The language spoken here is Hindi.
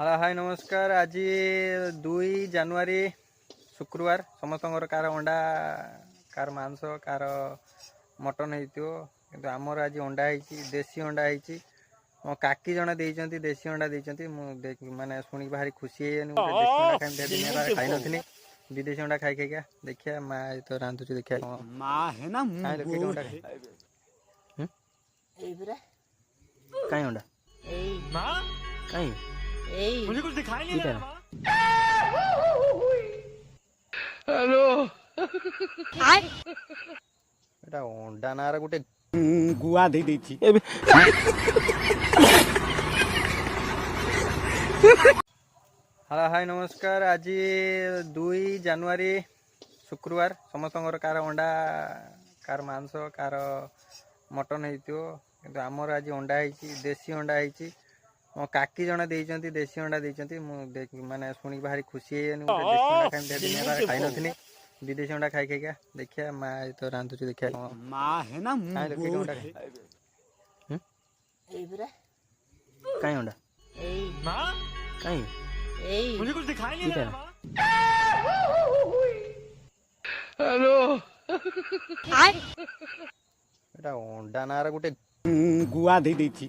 हाँ हाय नमस्कार। आज 2 जानुआरी शुक्रवार समस्त कार अंडा कार मांस कार मटन हो आमर आज अंडा देसी अंडा मो काकी जड़े देती देसी अंडा देती माने शुणी भारी खुशी देसी अंडा खाई खाई नी विदेशी अंडा खाई खाई देखिए माँ तो रांधुची देखिए कहीं अंडा कहीं मुझे कुछ दिखाई नहीं दे रहा। हेलो एटा अंडा नार गोटे गुआ दे देती हाँ हाय नमस्कार। आज 2 जानुआरी शुक्रवार समस्त कार अंडा कार मांस कार मटन हो आमर आज अंडा देसी अंडा मो काकी जड़े देती देसी अंडा देती माने शुणी भारी खुशी देसी अंडा खाई नी विदेशी अंडा खाई खाई देखिए माँ तो रांधुची देखिए माँ है ना कहीं अंडा कहीं मुझे कुछ दिखाई नहीं दे रहा। हेलो एटा अंडा नार गोटे गुआ दे देती